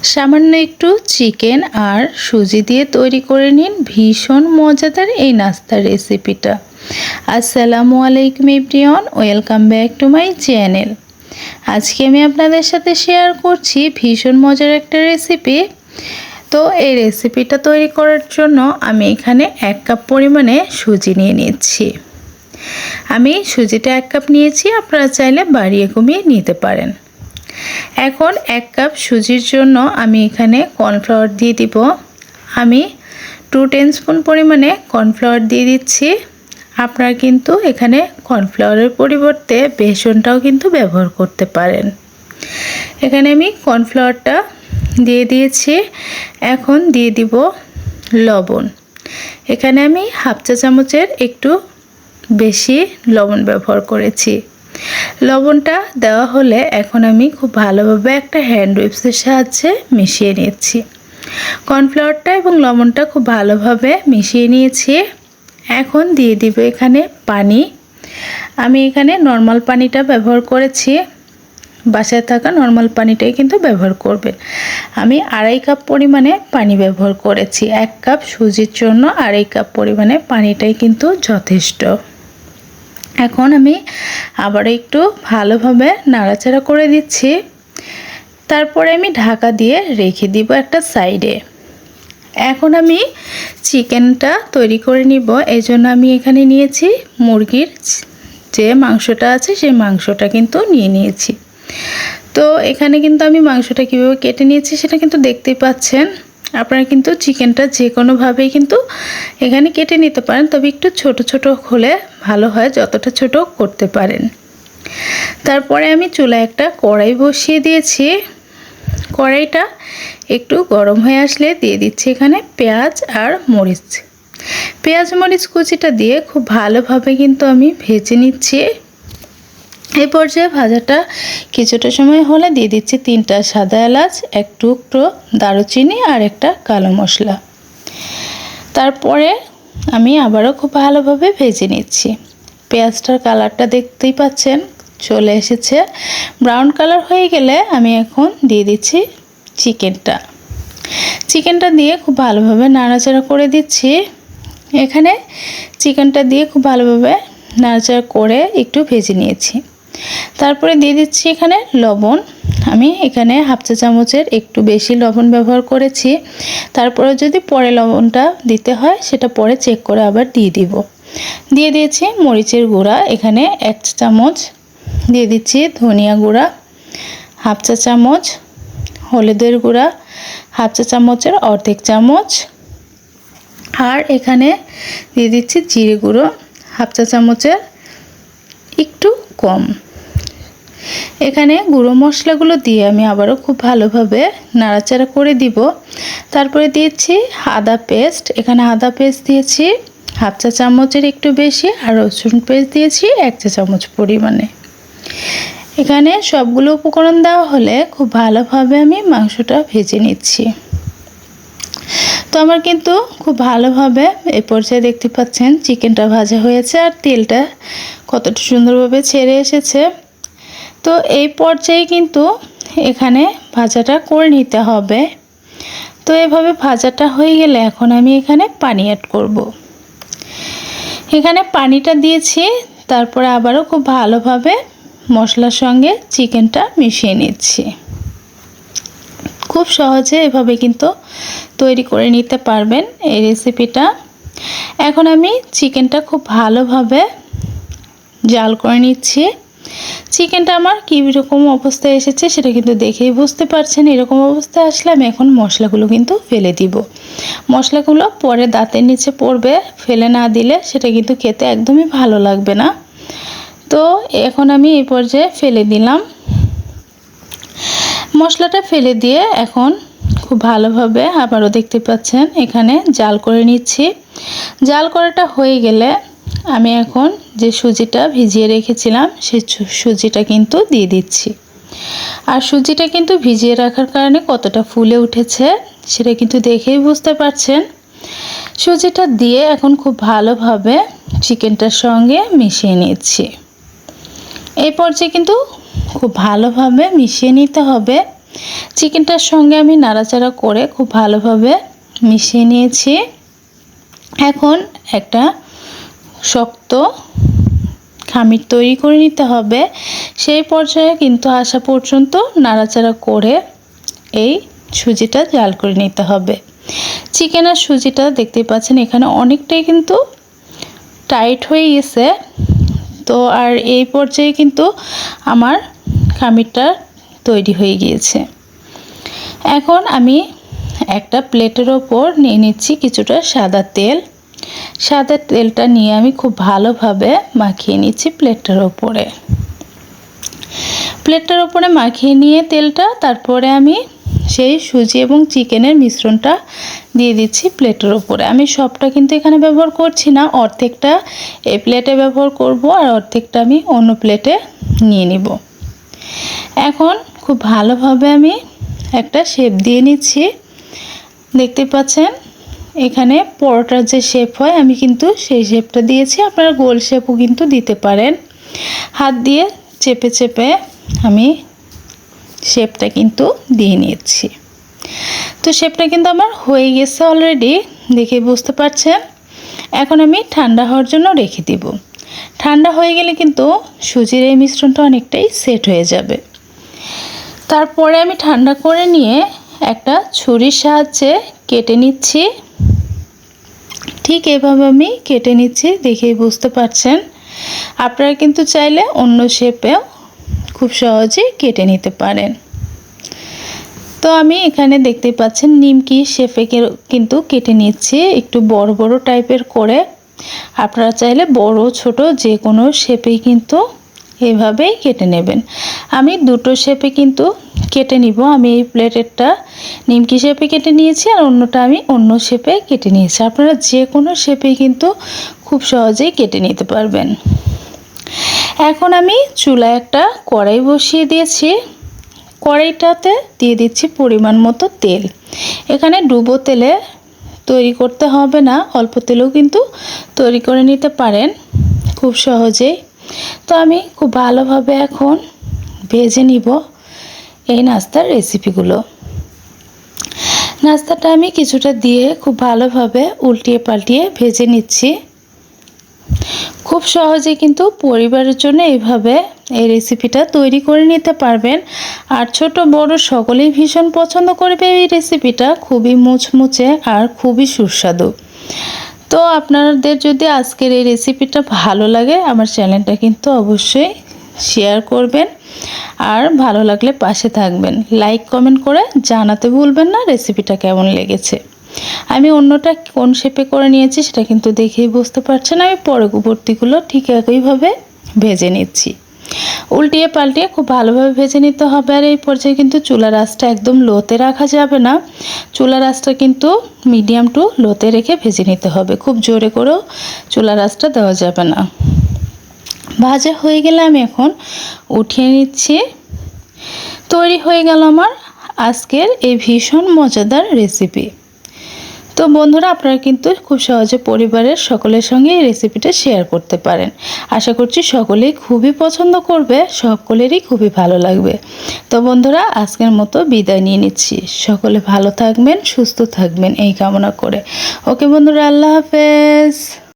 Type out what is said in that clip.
সামান্য একটু চিকেন আর সুজি দিয়ে তৈরি করে নিন ভীষণ মজাদার এই নাস্তার রেসিপিটা। আসসালামু আলাইকুম everyone, welcome back to my channel. আজকে আমি আপনাদের সাথে শেয়ার করছি ভীষণ মজার একটা রেসিপি। তো এই রেসিপিটা তৈরি করার জন্য আমি এখানে 1 কাপ পরিমাণে সুজি নিয়ে নিচ্ছি। আমি সুজিটা 1 কাপ নিয়েছি, আপনারা চাইলে বাড়িয়ে কমিয়ে নিতে পারেন। এখন 1 কাপ সুজির জন্য আমি এখানে কর্নফ্লাওয়ার দিয়ে দিব। আমি 2 টেবিলস্পুন পরিমাণে কর্নফ্লাওয়ার দিয়ে দিচ্ছি। আপনারা কিন্তু এখানে কর্নফ্লাওয়ারের পরিবর্তে বেসনটাও কিন্তু ব্যবহার করতে পারেন। এখানে আমি কর্নফ্লাওয়ারটা দিয়ে দিয়েছি। এখন দিয়ে দিব লবণ। এখানে আমি হাফ চা চামচের একটু বেশি লবণ ব্যবহার করেছি। লবণটা দেওয়া হলে এখন আমি খুব ভালোভাবে একটা হ্যান্ড উইপসের সাহায্যে মিশিয়ে নিচ্ছি। কর্নফ্লাওয়ারটা এবং লবণটা খুব ভালোভাবে মিশিয়ে নিয়েছি। এখন দিয়ে দিব এখানে পানি। আমি এখানে নর্মাল পানিটা ব্যবহার করেছি, বাসায় থাকা নর্মাল পানিটাই কিন্তু ব্যবহার করবেন। আমি 2.5 কাপ পরিমাণে পানি ব্যবহার করেছি। 1 কাপ সুজির জন্য 2.5 কাপ পরিমাণে পানিটাই কিন্তু যথেষ্ট। এখন আমি আবার একটু ভালোভাবে নাড়াচাড়া করে দিচ্ছি। তারপরে আমি ঢাকা দিয়ে রেখে দিব একটা সাইডে। এখন আমি চিকেনটা তৈরি করে নিব। এই জন্য আমি এখানে নিয়েছি মুরগির যে মাংসটা আছে সেই মাংসটা কিন্তু নিয়ে নিয়েছি। তো এখানে কিন্তু আমি মাংসটা কীভাবে কেটে নিয়েছি সেটা কিন্তু দেখতেই পাচ্ছেন। আপনারা কিন্তু চিকেনটা যে কোনোভাবেই কিন্তু এখানে কেটে নিতে পারেন, তবে একটু ছোট ছোট হলে ভালো হয়, যতটা ছোট করতে পারেন। তারপরে আমি চুলায় একটা কড়াই বসিয়ে দিয়েছি। কড়াইটা একটু গরম হয়ে আসলে দিয়ে দিচ্ছি এখানে পেঁয়াজ আর মরিচ। পেঁয়াজ মরিচ কুচিটা দিয়ে খুব ভালোভাবে কিন্তু আমি ভেজে নিচ্ছি। এই পর্যায়ে ভাজাটা কিছুটা সময় হলে দিয়ে দিচ্ছি 3টা সাদা এলাচ, 1 টুকরো দারুচিনি আর একটা কালো মশলা। তারপরে আমি আবারও খুব ভালোভাবে ভেজে নিচ্ছি। পেঁয়াজটার কালারটা দেখতেই পাচ্ছেন চলে এসেছে। ব্রাউন কালার হয়ে গেলে আমি এখন দিয়ে দিচ্ছি চিকেনটা দিয়ে খুব ভালোভাবে নাড়াচাড়া করে দিচ্ছি। এখানে চিকেনটা দিয়ে খুব ভালোভাবে নাড়াচাড়া করে একটু ভেজে নিয়েছি। তারপরে দিয়ে দিচ্ছি এখানে লবণ। আমি এখানে হাফ চা চামচের একটু বেশি লবণ ব্যবহার করেছি। তারপরে যদি পরে লবণটা দিতে হয় সেটা পরে চেক করে আবার দিয়ে দিব। দিয়ে দিয়েছি মরিচের গুঁড়া, এখানে 1 চা চামচ দিয়ে দিচ্ছি ধনিয়া গুঁড়া, হাফ চা চামচ হলুদের গুঁড়া, হাফ চা চামচের অর্ধেক চামচ, আর এখানে দিয়ে দিচ্ছি জিরে গুঁড়ো হাফ চা চামচের একটু কম। এখানে গুঁড়ো মশলাগুলো দিয়ে আমি আবারও খুব ভালোভাবে নাড়াচাড়া করে দিব। তারপরে দিয়েছি আদা পেস্ট। এখানে আদা পেস্ট দিয়েছি হাফ চা চামচের একটু বেশি, আর রসুন পেস্ট দিয়েছি 1 চা চামচ পরিমাণে। এখানে সবগুলো উপকরণ দেওয়া হলে খুব ভালোভাবে আমি মাংসটা ভেজে নিচ্ছি। তো আমার কিন্তু খুব ভালোভাবে এই পর্যায়ে দেখতে পাচ্ছেন চিকেনটা ভাজা হয়েছে আর তেলটা কতটা সুন্দরভাবে ছেড়ে এসেছে। তো এই পর্যায়ে কিন্তু এখানে ভাজাটা করে নিতে হবে। তো এভাবে ভাজাটা হয়ে গেলে এখন আমি এখানে পানি অ্যাড করব। এখানে পানিটা দিয়েছি, তারপরে আবারও খুব ভালোভাবে মশলার সঙ্গে চিকেনটা মিশিয়ে নিচ্ছি। খুব সহজে এভাবে কিন্তু তৈরি করে নিতে পারবেন এই রেসিপিটা। এখন আমি চিকেনটা খুব ভালোভাবে জাল করে নিচ্ছি। চিকেনটা আমার কীরকম অবস্থায় এসেছে সেটা কিন্তু দেখেই বুঝতে পারছেন। এরকম অবস্থায় আসলে আমি এখন মশলাগুলো কিন্তু ফেলে দিব। মশলাগুলো পরে দাঁতের নিচে পড়বে, ফেলে না দিলে সেটা কিন্তু খেতে একদমই ভালো লাগবে না। তো এখন আমি এই পর্যায়ে ফেলে দিলাম। মশলাটা ফেলে দিয়ে এখন খুব ভালোভাবে আবারও দেখতে পাচ্ছেন এখানে জাল করে নিচ্ছি। জাল করাটা হয়ে গেলে আমি এখন যে সুজিটা ভিজিয়ে রেখেছিলাম সেই সুজিটা কিন্তু দিয়ে দিচ্ছি। আর সুজিটা কিন্তু ভিজিয়ে রাখার কারণে কতটা ফুলে উঠেছে সেটা কিন্তু দেখেই বুঝতে পারছেন। সুজিটা দিয়ে এখন খুব ভালোভাবে চিকেনটার সঙ্গে মিশিয়ে নিচ্ছি। এই পর্যায়ে কিন্তু খুব ভালোভাবে মিশিয়ে নিতে হবে। চিকেনটার সঙ্গে আমি নাড়াচাড়া করে খুব ভালোভাবে মিশিয়ে নিয়েছি। এখন একটা শক্ত খামির তৈরি করে নিতে হবে। সেই পর্যায়ে কিন্তু আসা পর্যন্ত নাড়াচাড়া করে এই সুজিটা জাল করে নিতে হবে। চিকেন আর সুজিটা দেখতে পাচ্ছেন এখানে অনেকটাই কিন্তু টাইট হয়ে গেছে। তো আর এই পর্যায়ে কিন্তু আমার খামিরটা তৈরি হয়ে গিয়েছে। এখন আমি একটা প্লেটের ওপর নিয়ে নিচ্ছি কিছুটা সাদা তেল। সাদা তেলটা নিয়ে আমি খুব ভালোভাবে মাখিয়ে নিচ্ছি প্লেটটার ওপরে। প্লেটটার ওপরে মাখিয়ে নিয়ে তেলটা তারপরে আমি সেই সুজি এবং চিকেনের মিশ্রণটা দিয়ে দিচ্ছি প্লেটের ওপরে। আমি সবটা কিন্তু এখানে ব্যবহার করছি না, অর্ধেকটা এই প্লেটে ব্যবহার করব আর অর্ধেকটা আমি অন্য প্লেটে নিয়ে নিব। এখন খুব ভালোভাবে আমি একটা শেপ দিয়ে নিচ্ছি। দেখতে পাচ্ছেন এখানে পরোটার যে শেপ হয় আমি কিন্তু সেই শেপটা দিয়েছি। আপনারা গোল শেপও কিন্তু দিতে পারেন। হাত দিয়ে চেপে চেপে আমি শেপটা কিন্তু দিয়ে নিচ্ছি। তো শেপটা কিন্তু আমার হয়ে গেছে অলরেডি, দেখে বুঝতে পারছেন। এখন আমি ঠান্ডা হওয়ার জন্য রেখে দিব। ঠান্ডা হয়ে গেলে কিন্তু সুজির এই মিশ্রণটা অনেকটাই সেট হয়ে যাবে। তারপরে আমি ঠান্ডা করে নিয়ে একটা ছুরির সাহায্যে কেটে নিচ্ছি। ঠিক এভাবে আমি কেটে নিচ্ছি, দেখেই বুঝতে পারছেন। আপনারা কিন্তু চাইলে অন্য শেপেও খুব সহজেই কেটে নিতে পারেন। তো আমি এখানে দেখতে পাচ্ছেন নিমকি শেপে কিন্তু কেটে নিচ্ছি, একটু বড় বড় টাইপের করে। আপনারা চাইলে বড় ছোট যে কোনো শেপেই কিন্তু এভাবেই কেটে নেবেন। আমি দুটো শেপে কিন্তু কেটে নিব। আমি এই প্লেটেরটা নিমকি শেপে কেটে নিয়েছি আর অন্যটা আমি অন্য শেপে কেটে নিয়েছি। আপনারা যে কোনো শেপে কিন্তু খুব সহজেই কেটে নিতে পারবেন। এখন আমি চুলায় একটা কড়াই বসিয়ে দিয়েছি। কড়াইটাতে দিয়ে দিচ্ছি পরিমাণ মতো তেল। এখানে ডুবো তেলে তৈরি করতে হবে না, অল্প তেলেও কিন্তু তৈরি করে নিতে পারেন খুব সহজেই। তো আমি খুব ভালোভাবে এখন ভেজে নিব এই নাস্তার রেসিপিগুলো। নাস্তাটা আমি কিছুটা দিয়ে খুব ভালোভাবে উল্টিয়ে পাল্টিয়ে ভেজে নিচ্ছি। খুব সহজে কিন্তু পরিবারের জন্য এইভাবে এই রেসিপিটা তৈরি করে নিতে পারবেন। আর ছোট বড় সকলেই ভীষণ পছন্দ করবে এই রেসিপিটা, খুবই মুচমুচে আর খুবই সুস্বাদু। তো আপনাদের যদি আজকের এই রেসিপিটা ভালো লাগে আমার চ্যানেলটা কিন্তু অবশ্যই শেয়ার করবেন আর ভালো লাগলে পাশে থাকবেন। লাইক কমেন্ট করে জানাতে ভুলবেন না রেসিপিটা কেমন লেগেছে। আমি অন্যটা কোন শেপে করে নিয়েছি সেটা কিন্তু দেখেই বুঝতে পারছেন। আমি পরবর্তীগুলো ঠিক একইভাবে ভেজে নিচ্ছি। উল্টিয়ে পাল্টিয়ে খুব ভালোভাবে ভেজে নিতে হবে। আর এই পর্যায়ে কিন্তু চুলার আঁচটা একদম লোতে রাখা যাবে না, চুলার আঁচটা কিন্তু মিডিয়াম টু লোতে রেখে ভেজে নিতে হবে। খুব জোরে করেও চুলার আঁচটা দেওয়া যাবে না। ভাজা হয়ে গেলে আমি এখন উঠিয়ে নিচ্ছি। তৈরি হয়ে গেল আমার আজকের এই ভীষণ মজাদার রেসিপি। তো বন্ধুরা আপনারা কিন্তু খুব সহজে পরিবারের সকলের সঙ্গে এই রেসিপিটা শেয়ার করতে পারেন। আশা করছি সকলেই খুবই পছন্দ করবে, সকলেরই খুবই ভালো লাগবে। তো বন্ধুরা আজকের মতো বিদায় নিয়ে নিচ্ছি। সকলে ভালো থাকবেন, সুস্থ থাকবেন এই কামনা করে। ওকে বন্ধুরা, আল্লাহ হাফেজ।